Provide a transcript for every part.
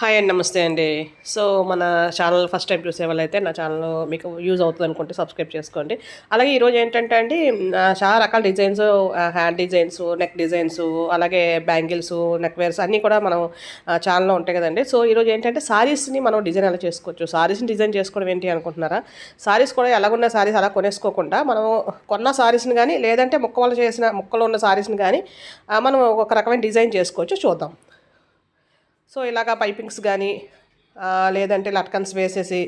Hi అండి, నమస్తే అండి. సో మన ఛానల్ ఫస్ట్ టైం చూసే వాళ్ళైతే నా ఛానల్ మీకు యూజ్ అవుతుంది అనుకుంటే సబ్స్క్రైబ్ చేసుకోండి. అలాగే ఈరోజు ఏంటంటే అండి, చాలా రకాల designs, hand designs, neck designs, అలాగే బ్యాంగిల్స్, నెక్ వేర్స్ అన్నీ కూడా మనం ఛానల్లో ఉంటాయి కదండి. సో ఈరోజు ఏంటంటే సారీస్ని మనం డిజైన్ ఎలా చేసుకోవచ్చు, సారీస్ని డిజైన్ చేసుకోవడం ఏంటి అనుకుంటున్నారా? సారీస్ కూడా ఎలాగున్న సారీస్ అలా కొనేసుకోకుండా మనం కొన్న సారీస్ని కానీ, లేదంటే ముక్కలు ఉన్న సారీస్ని కానీ మనం ఒక రకమైన డిజైన్ చేసుకోవచ్చు. చూద్దాం. సో ఇలాగా పైపింగ్స్ కానీ లేదంటే లట్కన్స్ వేసేసి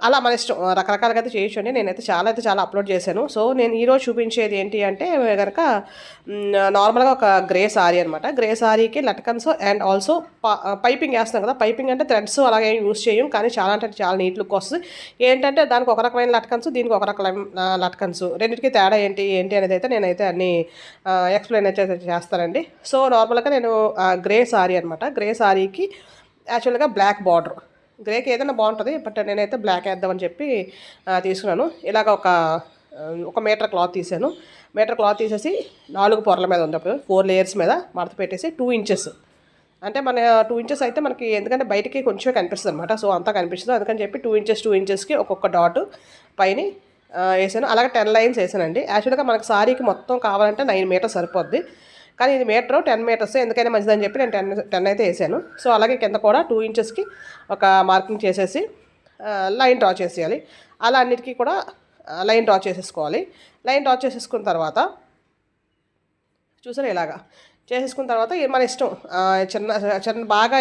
అలా మన ఇష్టం, రకరకాలుగా అయితే చేయొచ్చండి. నేనైతే చాలా అప్లోడ్ చేశాను. సో నేను ఈరోజు చూపించేది ఏంటి అంటే కనుక నార్మల్గా ఒక గ్రే సారీ అనమాట. గ్రే సారీకి లట్కన్స్ అండ్ ఆల్సో పైపింగ్ వేస్తాం కదా. పైపింగ్ అంటే థ్రెడ్స్ అలాగే యూస్ చేయం, కానీ అంటే చాలా నీట్ లుక్ వస్తుంది. ఏంటంటే దానికి ఒక రకమైన లట్కన్స్, దీనికి ఒక రకమైన లట్కన్స్, రెండింటికి తేడా ఏంటి అనేది అయితే నేనైతే అన్ని ఎక్స్ప్లెయిన్ అయితే చేస్తానండి. సో నార్మల్గా నేను గ్రే సారీ అనమాట. గ్రే సారీకి యాక్చువల్గా బ్లాక్ బార్డర్, గ్రేకి ఏదైనా బాగుంటుంది, బట్ నేనైతే బ్లాక్ వేద్దామని చెప్పి తీసుకున్నాను. ఇలాగ ఒక మీటర్ క్లాత్ తీసాను. మీటర్ క్లాత్ తీసేసి 4 పొరల మీద ఉంది, 4 లేయర్స్ మీద మడత పెట్టేసి 2 ఇంచెస్, అంటే మన 2 ఇంచెస్ అయితే మనకి ఎందుకంటే బయటికి కొంచెం కనిపిస్తుంది అనమాట. సో అంతా కనిపిస్తుంది, అందుకని చెప్పి 2 ఇంచెస్కి ఒక్కొక్క డాట్ పైన వేసాను. అలాగే 10 లైన్స్ వేసానండి. యాక్చువల్గా మనకి సారీకి మొత్తం కావాలంటే 9 మీటర్స్ సరిపోద్ది, కానీ ఇది మీటర్ 10 మీటర్స్ ఎందుకైనా మంచిదని చెప్పి నేను 10 అయితే వేసాను. సో అలాగే కింద కూడా 2 ఇంచెస్కి ఒక మార్కింగ్ చేసేసి లైన్ డ్రా చేసేయాలి. అలా అన్నిటికీ కూడా లైన్ డ్రా చేసేసుకోవాలి. లైన్ డ్రా చేసేసుకున్న తర్వాత చూసారు, ఇలాగా చేసేసుకున్న తర్వాత మన ఇష్టం. చిన్న బాగా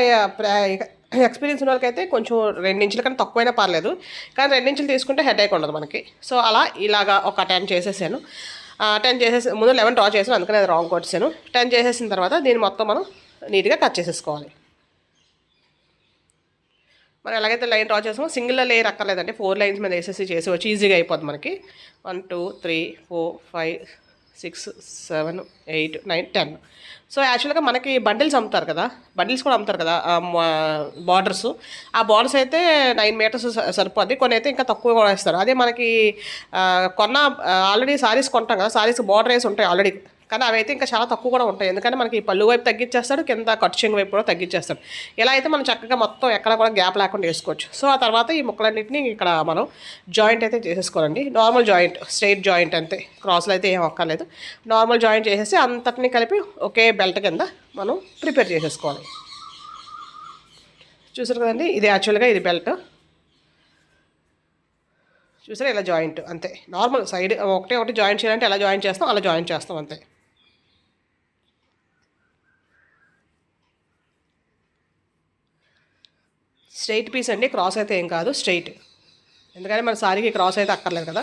ఎక్స్పీరియన్స్ ఉన్న వాళ్ళకైతే కొంచెం 2 ఇంచుల కన్నా తక్కువైనా పర్లేదు, కానీ 2 ఇంచులు తీసుకుంటే హెడేక్ ఉండదు మనకి. సో అలా ఇలాగా ఒక 10 చేసేసాను. 10 చేసేసి ముందు 11 డ్రా చేసాను, అందుకని అది రాంగ్ కొట్టేసాను. 10 చేసేసిన తర్వాత దీన్ని మొత్తం మనం నీట్గా కట్ చేసేసుకోవాలి. మనం ఎలాగైతే లైన్ డ్రా చేసామో సింగిల్ లేయర్ అక్కర్లేదండి, 4 లైన్స్ మీద వేసేసి చేసేవచ్చు, ఈజీగా అయిపోద్ది మనకి. 1 2 3 4 5 6 7 8 9 10. సో యాక్చువల్గా మనకి బండిల్స్ అమ్ముతారు కదా, బండిల్స్ కూడా అమ్ముతారు కదా బార్డర్స్. ఆ బార్డర్స్ అయితే 9 మీటర్స్ సరిపోద్ది, కొన్ని అయితే ఇంకా తక్కువ కూడా వేస్తారు. అదే మనకి ఆల్రెడీ సారీస్ కొంటాం కదా, సారీస్ బార్డర్ వేసి ఉంటాయి ఆల్రెడీ, కానీ అవి అయితే ఇంకా చాలా తక్కువ కూడా ఉంటాయి. ఎందుకంటే మనకి పళ్ళు వైపు తగ్గించేస్తాడు, కింద కట్ చెంగు వైపు కూడా తగ్గించేస్తాడు. ఇలా అయితే మనం చక్కగా మొత్తం ఎక్కడ కూడా గ్యాప్ లేకుండా వేసుకోవచ్చు. సో ఆ తర్వాత ఈ ముక్కలన్నింటినీ ఇక్కడ మనం జాయింట్ అయితే చేసేసుకోవాలండి. నార్మల్ జాయింట్, స్ట్రైట్ జాయింట్ అంతే, క్రాస్లో అయితే ఏం అక్కర్లేదు. నార్మల్ జాయింట్ చేసేసి అంతటిని కలిపి ఒకే బెల్ట్ కింద మనం ప్రిపేర్ చేసేసుకోవాలి. చూసారు కదండి, ఇది యాక్చువల్గా ఇది బెల్ట్. చూసారా, ఇలా జాయింట్ అంతే. నార్మల్ సైడ్ ఒకటి జాయింట్ చేయాలంటే ఎలా జాయింట్ చేస్తాం అలా జాయింట్ చేస్తాం అంతే. స్ట్రైట్ పీస్ అండి, క్రాస్ అయితే ఏం కాదు, స్ట్రైట్. ఎందుకంటే మన సారీకి క్రాస్ అయితే అక్కర్లేదు కదా.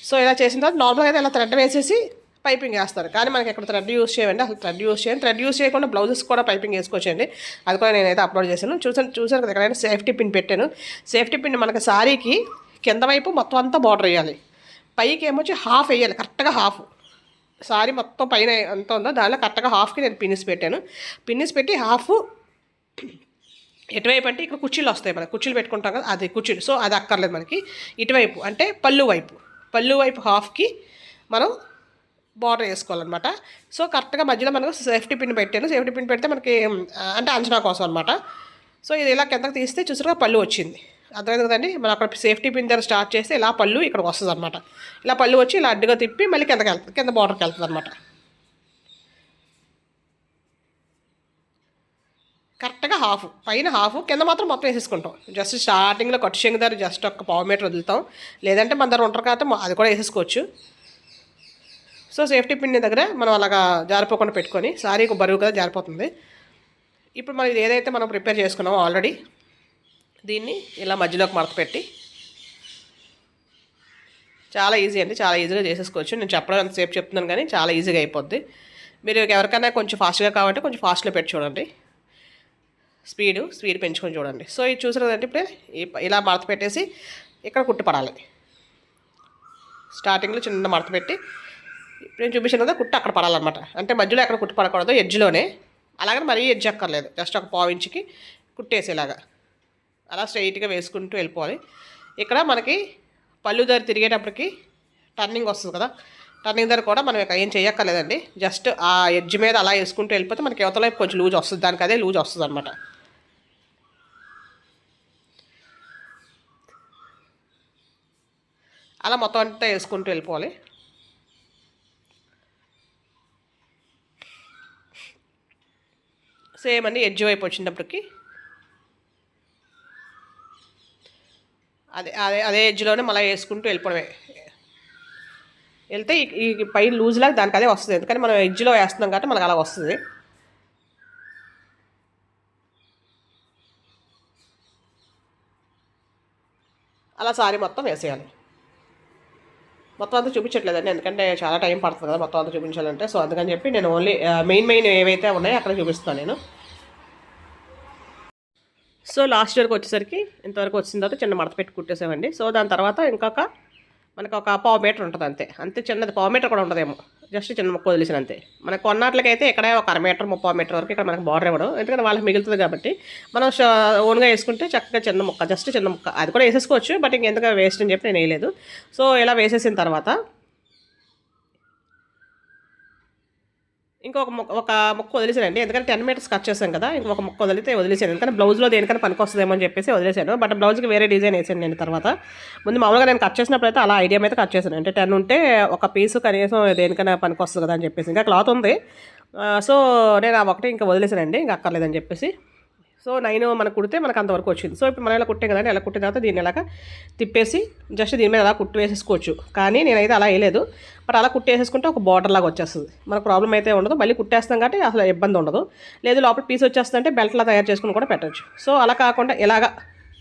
సో ఇలా చేసిన తర్వాత నార్మల్గా అయితే ఇలా థ్రెడ్ వేసేసి పైపింగ్ వేస్తారు, కానీ మనకి ఎక్కడ థ్రెడ్ యూస్ చేయండి, అసలు థ్రెడ్ యూస్ చేయకుండా బ్లౌజెస్ కూడా పైపింగ్ వేసుకోవచ్చండి. అది కూడా నేనైతే అప్లోడ్ చేశాను. చూసారు కదా, ఎక్కడైనా సేఫ్టీ పిన్ పెట్టాను. సేఫ్టీ పిన్ మనకి సారీకి కింద వైపు మొత్తం అంతా బార్డర్ వేయాలి, పైకి ఏమొచ్చి హాఫ్ వేయాలి, కరెక్ట్గా హాఫ్. సారీ మొత్తం పైన ఎంత ఉందో దానిలో కరెక్ట్గా హాఫ్కి నేను పిన్నిస్ పెట్టాను. పిన్నిస్ పెట్టి హాఫ్ ఎటువైపు అంటే ఇక్కడ కుర్చీలు వస్తాయి, మనకి కుర్చీలు పెట్టుకుంటాం కదా, అది కుర్చీలు. సో అది అక్కర్లేదు మనకి. ఇటువైపు అంటే పళ్ళు వైపు హాఫ్కి మనం బార్డర్ వేసుకోవాలన్నమాట. సో కరెక్ట్గా మధ్యలో మనకు సేఫ్టీ పిన్ పెట్టాను. సేఫ్టీ పిన్ పెడితే మనకి అంటే అంచనా కోసం అనమాట. సో ఇది ఇలా కిందకి తీస్తే చూసారుగా పళ్ళు వచ్చింది, అర్థమైంది కదండి. మనం అక్కడ సేఫ్టీ పిన్ దగ్గర స్టార్ట్ చేస్తే ఇలా పళ్ళు ఇక్కడికి వస్తుంది అనమాట. ఇలా పళ్ళు వచ్చి ఇలా అడ్డుగా తిప్పి మళ్ళీ కిందకి వెళ్తుంది, కింద బార్డర్కి వెళ్తుంది అనమాట. కరెక్ట్గా హాఫ్, పైన హాఫ్, కింద మాత్రం మొత్తం వేసేసుకుంటాం. జస్ట్ స్టార్టింగ్లో కట్టు చెంగు దగ్గర జస్ట్ ఒక ½ మీటర్ వదులుతాం, లేదంటే మన దగ్గర ఉంటారు కాబట్టి అది కూడా వేసేసుకోవచ్చు. సో సేఫ్టీ పిన్ దగ్గర మనం అలాగా జారిపోకుండా పెట్టుకొని, సారీ బరువు కదా జారిపోతుంది. ఇప్పుడు మనం ఇది ఏదైతే మనం ప్రిపేర్ చేసుకున్నామో ఆల్రెడీ, దీన్ని ఇలా మధ్యలోకి మడత పెట్టి చాలా ఈజీ అండి, చాలా ఈజీగా చేసేసుకోవచ్చు. నేను చెప్పడం ఎంతసేపు చెప్తున్నాను కానీ చాలా ఈజీగా అయిపోద్ది. మీరు ఎవరికైనా కొంచెం ఫాస్ట్గా కావాలంటే కొంచెం ఫాస్ట్లో పెట్టి చూడండి, స్పీడ్ పెంచుకొని చూడండి. సో ఇది చూసారు కదంటే ఇప్పుడే ఇలా మడత పెట్టేసి ఇక్కడ కుట్టు పడాలి. స్టార్టింగ్లో చిన్న మడత పెట్టి ఇప్పుడు నేను చూపించాను కదా, కుట్టు అక్కడ పడాలన్నమాట. అంటే మధ్యలో ఎక్కడ కుట్టు పడకూడదు, ఎడ్జ్లోనే. అలాగని మరీ ఎడ్జ్ అక్కర్లేదు, జస్ట్ ఒక ½ ఇంచుకి కుట్టేసేలాగా అలా స్ట్రైట్గా వేసుకుంటూ వెళ్ళిపోవాలి. ఇక్కడ మనకి పళ్ళు దగ్గర తిరిగేటప్పటికి టర్నింగ్ వస్తుంది కదా, టర్నింగ్ దగ్గర కూడా మనం ఏం చేయక్కర్లేదండి. జస్ట్ ఆ ఎడ్జ్ మీద అలా వేసుకుంటూ వెళ్ళిపోతే మనకి అవతల వైపు కొంచెం లూజ్ వస్తుంది, దానికి అదే లూజ్ వస్తుంది అనమాట. అలా మొత్తం అంతా వేసుకుంటూ వెళ్ళిపోవాలి. సేమ్ అండి ఎడ్జ్ వైపు వచ్చినప్పటికి అదే అదే అదే ఎడ్జ్లోనే మళ్ళీ వేసుకుంటూ వెళ్ళిపోవడమే. వెళ్తే ఈ పై లూజ్ లాగా దానికి అదే వస్తుంది, ఎందుకంటే మనం ఎడ్జ్లో వేస్తున్నాం కాబట్టి మనకు అలా వస్తుంది. అలా సారీ మొత్తం వేసేయాలి. మొత్తం అంతా చూపించట్లేదండి, ఎందుకంటే చాలా టైం పడుతుంది కదా మొత్తం అంతా చూపించాలంటే. సో అందుకని చెప్పి నేను ఓన్లీ మెయిన్ ఏవైతే ఉన్నాయో అక్కడ చూపిస్తాను నేను. సో లాస్ట్ వరకు వచ్చేసరికి ఇంతవరకు వచ్చిన తర్వాత చిన్న మడత పెట్టి కుట్టేసామండి. సో దాని తర్వాత ఇంకొక మనకు ఒక పావు మీటర్ ఉంటుంది, అంతే అంతే చిన్నది, పావు మీటర్ కూడా ఉంటుందేమో, జస్ట్ చిన్న ముక్క వదిలేసిన అంతే. మనకు కొన్నాట్లకైతే ఇక్కడ ఒక 1/2 మీటర్ 30 మీటర్ వరకు ఇక్కడ మనకు బార్డర్ ఇవ్వడం, ఎందుకంటే వాళ్ళకి మిగులుతుంది కాబట్టి మనం ఓన్గా వేసుకుంటే చక్కగా చిన్న ముక్క, జస్ట్ చిన్న ముక్క అది కూడా వేసేసుకోవచ్చు, బట్ ఇంకెందుకు వేస్ట్ అని చెప్పి నేను వేయలేదు. సో ఇలా వేసేసిన తర్వాత ఇంకొక ముక్క వదిలేసానండి, ఎందుకంటే 10 మీటర్స్ కట్ చేసాం కదా, ఇంకొక ముక్క వదిలేసాను, ఎందుకంటే బ్లౌజ్లో దేనికైనా పనికి వస్తుందేమో అని చెప్పేసి వదిలేసాను. బట్ బ్లౌజ్కి వేరే డిజైన్ వేసాను నేను తర్వాత. ముందు మామూలుగా నేను కట్ చేసినప్పుడు అయితే అలా ఐడియా అయితే కట్ చేశాను, అంటే 10 ఉంటే ఒక పీసు కనీసం దేనికైనా పనికి వస్తుంది కదా అని చెప్పేసి. ఇంకా క్లాత్ ఉంది, సో నేను ఆ ఒకటి ఇంకా వదిలేసానండి, ఇంకా అక్కర్లేదని చెప్పేసి. సో 9 మనకు కుడితే మనకు అంతవరకు వచ్చింది. సో ఇప్పుడు మనం ఇలా కుట్టాం కదండి, ఇలా కుట్టిన తర్వాత దీన్ని ఇలాగ తిప్పేసి జస్ట్ దీని మీద అలా కుట్టు వేసేసుకోవచ్చు. కానీ నేనైతే అలా వేయలేదు, బట్ అలా కుట్టేసేసుకుంటే ఒక బార్డర్ లాగా వచ్చేస్తుంది, మనకు ప్రాబ్లం అయితే ఉండదు. మళ్ళీ కుట్టేస్తాం కాబట్టి అసలు ఇబ్బంది ఉండదు. లేదు లోపల పీస్ వచ్చేస్తుందంటే బెల్ట్లా తయారు చేసుకుని కూడా పెట్టచ్చు. సో అలా కాకుండా ఇలాగా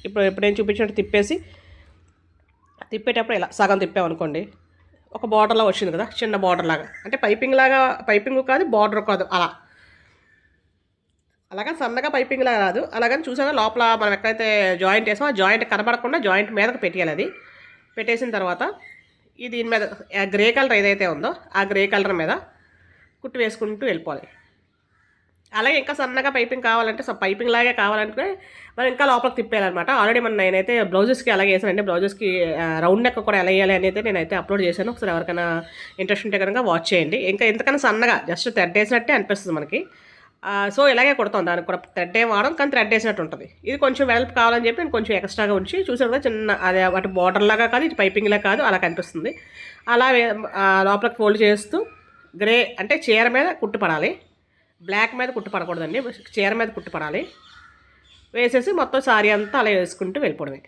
ఇప్పుడు నేను చూపించినట్టు తిప్పేటప్పుడు ఇలా సగం తిప్పామనుకోండి, ఒక బార్డర్లా వచ్చింది కదా, చిన్న బార్డర్ లాగా, అంటే పైపింగ్ కాదు బార్డర్ కాదు, అలాగా సన్నగా పైపింగ్ లాగా రాదు. అలాగని చూసాక లోపల మనం ఎక్కడైతే జాయింట్ వేసామో ఆ జాయింట్ కనబడకుండా జాయింట్ మీదకి పెట్టేయాలి. అది పెట్టేసిన తర్వాత దీని మీద గ్రే కలర్ ఏదైతే ఉందో ఆ గ్రే కలర్ మీద కుట్టు వేసుకుంటూ వెళ్ళిపోవాలి. అలాగే ఇంకా సన్నగా పైపింగ్ కావాలంటే పైపింగ్ లాగే కావాలంటే మనం ఇంకా లోపలికి తిప్పేయాలన్నమాట. ఆల్రెడీ నేనైతే బ్లౌజెస్కి అలాగే వేసానండి, బ్లౌజెస్కి రౌండ్ నెక్ కూడా ఎలా వేయాలి అనేది నేనైతే అప్లోడ్ చేశాను. ఒకసారి ఎవరికైనా ఇంట్రెస్ట్ ఉంటే కనుక వాచ్ చేయండి. ఇంకా ఎంతకన్నా సన్నగా జస్ట్ థ్రెడ్ వేసినట్టే అనిపిస్తుంది మనకి. సో ఇలాగే కుడతాం, దానికి కూడా థ్రెడ్ ఏం వాడడం, కానీ థ్రెడ్ వేసినట్టు ఉంటుంది. ఇది కొంచెం వెడల్పు కావాలని చెప్పి నేను కొంచెం ఎక్స్ట్రాగా ఉంచి చూసాను కదా, చిన్న అదే అటు బార్డర్ లాగా కాదు, ఇటు పైపింగ్ లాగా కాదు, అలా కనిపిస్తుంది. అలా లోపలికి ఫోల్డ్ చేస్తూ గ్రే అంటే చీర మీద కుట్టు పడాలి, బ్లాక్ మీద కుట్టు పడకూడదండి, చీర మీద కుట్టు పడాలి. వేసేసి మొత్తం సారీ అంతా అలా వేసుకుంటూ వెళ్ళిపోవడమే.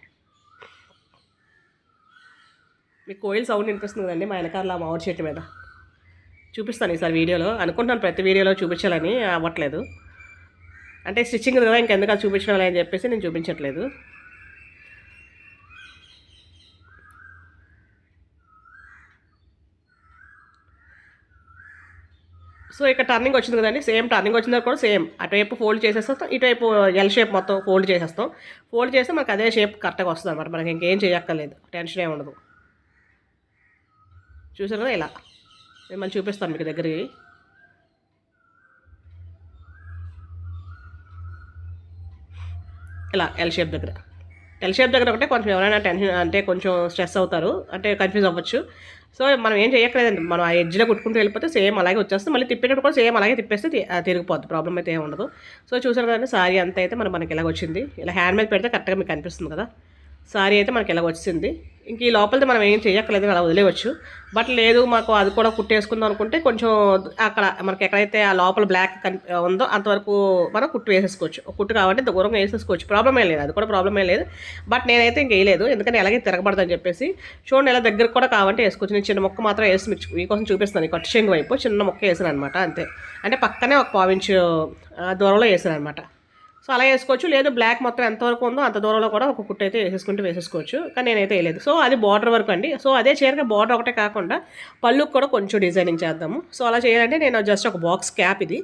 మీకు కోయిల్ సౌండ్ వినిపిస్తుంది కదండి మా వెనకాల మామిడి చెట్టు మీద. చూపిస్తాను ఈసారి వీడియోలో, అనుకుంటాను ప్రతి వీడియోలో చూపించాలని, అవ్వట్లేదు. అంటే స్టిచ్చింగ్ కదా ఇంకెందుకు చూపించడం అని చెప్పేసి నేను చూపించట్లేదు. సో ఇక్కడ టర్నింగ్ వచ్చింది కదండి, సేమ్ టర్నింగ్ వచ్చిన కూడా సేమ్ అటువైపు ఫోల్డ్ చేసేస్తాం, ఇటువైపు ఎల్ షేప్ మొత్తం ఫోల్డ్ చేసేస్తాం. ఫోల్డ్ చేస్తే మనకు అదే షేప్ కరెక్ట్గా వస్తుంది అన్నమాట, మనకి ఇంకేం చేయక్కర్లేదు, టెన్షన్ ఏమి ఉండదు. చూసారు కదా ఇలా, నేను మళ్ళీ చూపిస్తాను మీకు దగ్గరికి. ఇలా ఎల్ షేప్ దగ్గర ఒకటే కొంచెం ఎవరైనా టెన్షన్ అంటే కొంచెం స్ట్రెస్ అవుతారు, అంటే కన్ఫ్యూజ్ అవ్వచ్చు. సో మనం ఏం చేయక్కర్లేదండి, మనం ఆ ఎడ్జ్లో కుట్టుకుంటూ వెళ్ళిపోతే సేమ్ అలాగే వచ్చేస్తుంది. మళ్ళీ తిప్పేటప్పుడు కూడా సేమ్ అలాగే తిప్పేస్తే తిరిగిపోద్ది, ప్రాబ్లం అయితే ఏమి ఉండదు. సో చూసారు కదండి సారీ అంతా అయితే మనకి ఇలాగ వచ్చింది. ఇలా హ్యాండ్ మీద పెడితే కరెక్ట్గా మీకు కనిపిస్తుంది కదా, సారీ అయితే మనకి ఇలా వచ్చింది. ఇంక ఈ లోపలిది మనం ఏం చేయక్కర్లేదు, అలా వదిలేవచ్చు. బట్ లేదు మాకు అది కూడా కుట్టేసుకుందాం అనుకుంటే కొంచెం అక్కడ మనకి ఎక్కడైతే ఆ లోపల బ్లాక్ ఉందో అంతవరకు మనం కుట్టు వేసేసుకోవచ్చు. కుట్టు కాబట్టి దూరంగా వేసేసుకోవచ్చు, ప్రాబ్లం ఏం లేదు, అది కూడా ప్రాబ్లం ఏం లేదు. బట్ నేనైతే ఇంక వేయలేదు, ఎందుకంటే అలాగే తిరగబడదని చెప్పేసి. చూడండి ఇలా దగ్గరకు కూడా కావాలంటే వేసుకోవచ్చు. నేను చిన్న మొక్క మాత్రం వేసి మీకోసం చూపిస్తాను. కట్ చెంగు వైపు చిన్న మొక్క వేసాను అనమాట, అంతే. అంటే పక్కనే ఒక 1/4 ఇంచు దూరంలో వేసాను అనమాట. సో అలా వేసుకోవచ్చు, లేదు బ్లాక్ మొత్తం ఎంతవరకు ఉందో అంత దూరంలో కూడా ఒక కుట్టు అయితే వేసేసుకోవచ్చు, కానీ నేనైతే వేయలేదు. సో అది బార్డర్ వరకు అండి. సో అదే చీరగా బార్డర్ ఒకటే కాకుండా పళ్ళుకి కూడా కొంచెం డిజైనింగ్ చేద్దాము. సో అలా చేయాలంటే నేను జస్ట్ ఒక బాక్స్ క్యాప్, ఇది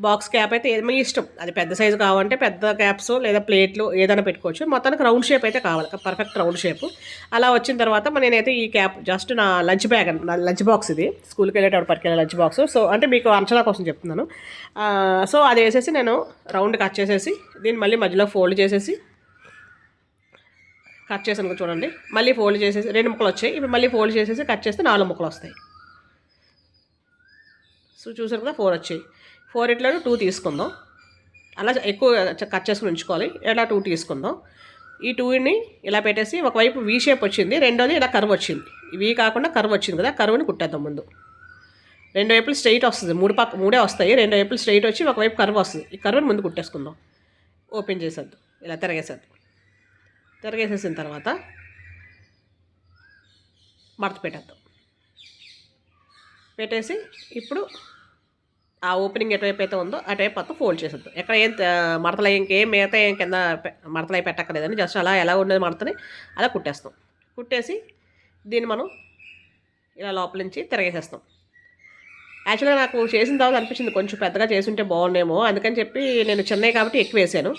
బాక్స్ క్యాప్ అయితే మీ ఇష్టం, అది పెద్ద సైజు కావాలంటే పెద్ద క్యాప్స్ లేదా ప్లేట్లు ఏదైనా పెట్టుకోవచ్చు. మొత్తానికి రౌండ్ షేప్ అయితే కావాలి, పర్ఫెక్ట్ రౌండ్ షేప్. అలా వచ్చిన తర్వాత నేనైతే ఈ క్యాప్ జస్ట్ నా లంచ్ బ్యాగ్ అండి, నా లంచ్ బాక్స్, ఇది స్కూల్కి వెళ్ళేటప్పుడు పట్టుకెళ్ళే లంచ్ బాక్స్. సో అంటే మీకు అంచనా కోసం చెప్తున్నాను. సో అది వేసేసి నేను రౌండ్ కట్ చేసేసి దీన్ని మళ్ళీ మధ్యలో ఫోల్డ్ చేసేసి కట్ చేసాను చూడండి, మళ్ళీ ఫోల్డ్ చేసేసి 2 ముక్కలు వచ్చాయి. ఇప్పుడు మళ్ళీ ఫోల్డ్ చేసేసి కట్ చేస్తే 4 ముక్కలు వస్తాయి. సో చూసారు కదా 4 వచ్చాయి. 4 ఇట్లా 2 తీసుకుందాం, అలా ఎక్కువ కట్ చేసుకుని ఉంచుకోవాలి. ఇలా 2 తీసుకుందాం. ఈ 2ని ఇలా పెట్టేసి ఒకవైపు వీ షేప్ వచ్చింది, రెండోది ఇలా కర్వ్ వచ్చింది. ఇవి కాకుండా కర్వ్ వచ్చింది కదా, కర్వ్ని కుట్టేద్దాం ముందు. 2 వైపులు స్ట్రైట్ వస్తుంది, మూడే వస్తాయి. 2 వైపులు స్ట్రైట్ వచ్చి ఒకవైపు కర్వ్ వస్తుంది. ఈ కర్వ్ని ముందు కుట్టేసుకుందాం. ఓపెన్ చేసేద్దాం, ఇలా తిరగేసేసిన తర్వాత మడత పెట్టేద్దాం. పెట్టేసి ఇప్పుడు ఆ ఓపెనింగ్ ఎటువైపు అయితే ఉందో అటువైపు మొత్తం ఫోల్డ్ చేసేద్దాం. ఎక్కడ ఏం మడతలు ఇంకేం మిగతా ఏం కింద మడతలు అయి పెట్టక్కర్లేదని జస్ట్ అలా ఎలా ఉండేది మడతని అలా కుట్టేస్తాం. కుట్టేసి దీన్ని మనం ఇలా లోపల నుంచి తిరగేసేస్తాం. యాక్చువల్గా నాకు చేసిన తర్వాత అనిపించింది కొంచెం పెద్దగా చేసుంటే బాగుండేమో, అందుకని చెప్పి నేను చిన్నవి కాబట్టి ఎక్కువ వేసాను.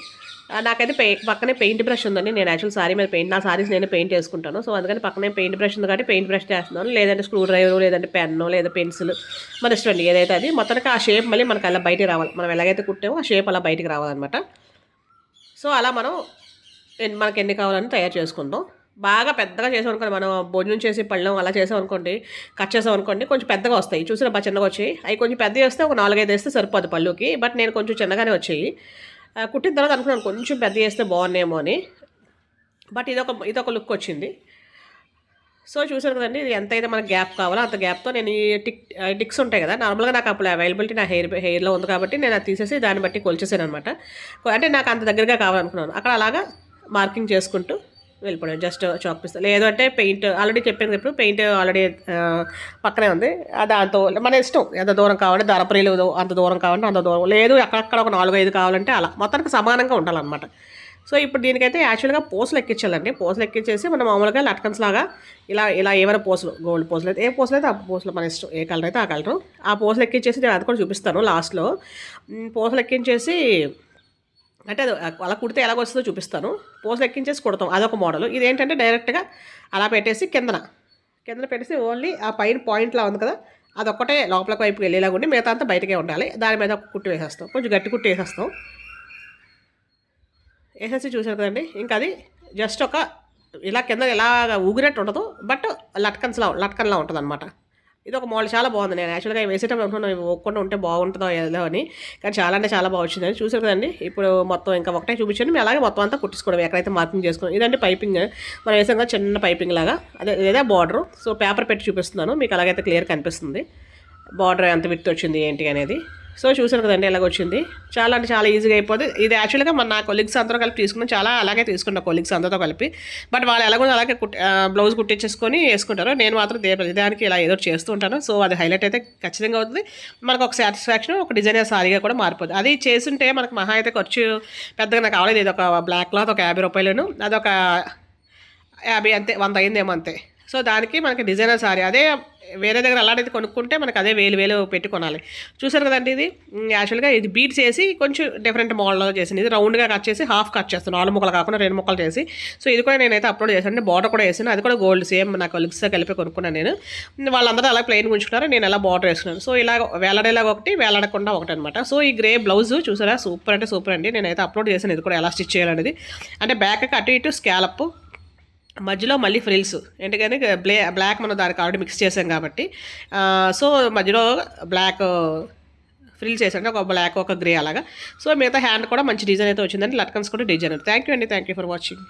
నాకైతే పక్కనే పెయింట్ బ్రష్ ఉందండి. నేను యాక్చువల్ సారీ మీద నా సారీస్ నేను పెయింట్ వేసుకుంటాను. సో అందుకని పక్కనే పెయింట్ బ్రష్ ఉంది కాబట్టి పెయింట్ బ్రష్ చేస్తున్నాను. లేదంటే స్క్రూ డ్రైవరు, లేదంటే పెన్ను, లేదా పెన్సిల్, మన ఇష్టం అండి ఏదైతే అది. మొత్తానికి ఆ షేప్ మళ్ళీ మనకు అలా బయటికి రావాలి. మనం ఎలాగైతే కుట్టామో ఆ షేప్ అలా బయటికి రావాలన్నమాట. సో అలా మనకి ఎన్ని కావాలని తయారు చేసుకుందాం. బాగా పెద్దగా చేసామనుకోండి, మనం భోజనం చేసి పళ్ళం అలా చేసామనుకోండి, కట్ చేసామనుకోండి, కొంచెం పెద్దగా వస్తాయి. చూసినా బాగా చిన్నగా వచ్చాయి. అవి కొంచెం పెద్దగా వస్తే ఒక 4-5 వేస్తే సరిపోదు పళ్ళుకి. బట్ నేను కొంచెం చిన్నగానే వచ్చాయి. కుట్టిన తర్వాత అనుకున్నాను కొంచెం పెద్ద చేస్తే బాగున్నాయేమో అని. బట్ ఇదొక లుక్ వచ్చింది. సో చూసారు కదండి, ఇది ఎంతైతే మనకు గ్యాప్ కావాలో అంత గ్యాప్తో నేను ఈ టిక్స్ ఉంటాయి కదా, నార్మల్గా నాకు అప్పుడు అవైలబిలిటీ నా హెయిర్లో ఉంది కాబట్టి నేను అది తీసేసి దాన్ని బట్టి కొలిచేసాను అనమాట. అంటే నాకు అంత దగ్గరగా కావాలనుకున్నాను. అక్కడ అలాగా మార్కింగ్ చేసుకుంటూ వెళ్ళిపోయాను. జస్ట్ చాక్ పీస్, లేదు అంటే పెయింట్ ఆల్రెడీ చెప్పాను. ఇప్పుడు పెయింట్ ఆల్రెడీ పక్కనే ఉంది. దాంతో మన ఇష్టం ఎంత దూరం కావాలంటే, దరపరీలు అంత దూరం కావాలంటే అంత దూరం, లేదు అక్కడక్కడ ఒక 4-5 కావాలంటే అలా మొత్తానికి సమానంగా ఉండాలన్నమాట. సో ఇప్పుడు దీనికైతే యాక్చువల్గా పూసలు ఎక్కించాలండి. పూసలు ఎక్కించేసి మనం మామూలుగా లట్కన్స్ లాగా ఇలా ఏమైనా పూసలు, గోల్డ్ పూసలు అయితే ఏ పూసలు అయితే ఆ పూసలు మన ఇష్టం, ఏ కలర్ అయితే ఆ కలరు. ఆ పూసలు ఎక్కించేసి నేను అది కూడా చూపిస్తాను లాస్ట్లో. పూసలు ఎక్కించేసి అంటే అది అలా కుడితే ఎలాగొస్తుందో చూపిస్తాను. పూసలు ఎక్కించేసి కుడతాం, అదొక మోడల్. ఇదేంటంటే డైరెక్ట్గా అలా పెట్టేసి కిందన పెట్టేసి ఓన్లీ ఆ పైన పాయింట్లా ఉంది కదా, అదొక్కటే లోపలికి వైపుకి వెళ్ళేలాగా ఉండి మిగతా అంతా బయటకే ఉండాలి. దాని మీద ఒక కుట్టు వేసేస్తాం, కొంచెం గట్టి కుట్టు వేసేస్తాం. వేసేసి చూసారు కదండి, ఇంకా అది జస్ట్ ఇలా కింద ఇలా ఊగినట్టు ఉండదు, బట్ లట్కన్లా ఉంటుంది అనమాట. ఇది ఒక మోడల్ చాలా బాగుంది. నేను యాక్చువల్గా వేసేటప్పుడు అనుకున్నాను ఒక్కకుండా ఉంటే బాగుంటుందో ఏదో అని, కానీ చాలా అంటే చాలా బాగా వచ్చిందని. చూసారు కదండి, ఇప్పుడు మొత్తం ఇంకా ఒకటే చూపించండి. అలాగే మొత్తం అంతా కుట్టించుకోవడం, ఎక్కడైతే మార్కింగ్ చేసుకున్నాం. ఇదంటే పైపింగ్, మనం వేసాం కదా చిన్న పైపింగ్ లాగా, లేదా బార్డరు. సో పేపర్ పెట్టి చూపిస్తున్నాను, మీకు అలాగైతే క్లియర్ కనిపిస్తుంది బార్డర్ ఎంత విత్ వచ్చింది ఏంటి అనేది. సో చూసారు కదండి ఎలాగొచ్చింది. చాలా అంటే చాలా ఈజీగా అయిపోతుంది. ఇది యాక్చువల్గా నా కొలీగ్స్ అందరూ కలిపి తీసుకున్నాం, చాలా అలాగే తీసుకున్నా కొలీగ్స్ అందరితో కలిపి. బట్ వాళ్ళు ఎలాగో అలాగే బ్లౌజ్ కుట్టించేసుకొని వేసుకుంటారు. నేను మాత్రం దానికి ఇలా ఏదో చేస్తూ ఉంటాను. సో అది హైలైట్ అయితే ఖచ్చితంగా అవుతుంది. మనకు ఒక సాటిస్ఫాక్షన్, ఒక డిజైనర్ సారీగా కూడా మారిపోతుంది. అది చేస్తుంటే మనకు మహా అయితే ఖర్చు పెద్దగా నాకు కావలేదు. ఇది ఒక బ్లాక్ క్లాత్ ఒక 50 రూపాయలను, అదొక 50 అంతే, 100 అయిందేమో అంతే. సో దానికి మనకి డిజైనర్ సారీ అదే వేరే దగ్గర అలాంటిది కొనుక్కుంటే మనకు అదే వేలు పెట్టి కొనాలి. చూసారు కదండి, ఇది యాక్చువల్గా ఇది బీట్స్ చేసి కొంచెం డిఫరెంట్ మోడల్లో చేసింది. ఇది రౌండ్గా కట్ చేసి హాఫ్ కట్ చేస్తాను, 4 ముక్కలు కాకుండా 2 ముక్కలు చేసి. సో ఇది కూడా నేనైతే అప్లోడ్ చేశాను. అంటే బార్డర్ కూడా వేసాను, అది కూడా గోల్డ్ సేమ్ నాకు లిక్స్తో కలిపి కొనుక్కున్నాను నేను. వాళ్ళందరూ అలా ప్లెయిన్ ఉంచుకున్నారు, నేను అలా బార్డర్ వేసుకున్నాను. సో ఇలా వేలాడేలాగా ఒకటి, వేలాడకుండా ఒకటి అనమాట. సో ఈ గ్రే బ్లౌజ్ చూసారా, సూపర్ అంటే సూపర్ అండి. నేనైతే అప్లోడ్ చేశాను ఇది కూడా ఎలా స్టిచ్ చేయాలనేది. అంటే బ్యాక్ అటు ఇటు స్కాలప్, మధ్యలో మళ్ళీ ఫ్రిల్స్, ఎందుకని బ్లాక్ మనం దానికి ఆల్రెడీ మిక్స్ చేసాం కాబట్టి. సో మధ్యలో బ్లాక్ ఫ్రిల్స్ చేసాను, ఒక బ్లాక్ ఒక గ్రే అలాగా. సో మిగతా హ్యాండ్ కూడా మంచి డిజైన్ అయితే వచ్చిందండి. లట్కన్స్ కూడా డిజైన్. థ్యాంక్ యూ అండి, థ్యాంక్ యూ ఫర్ వాచింగ్.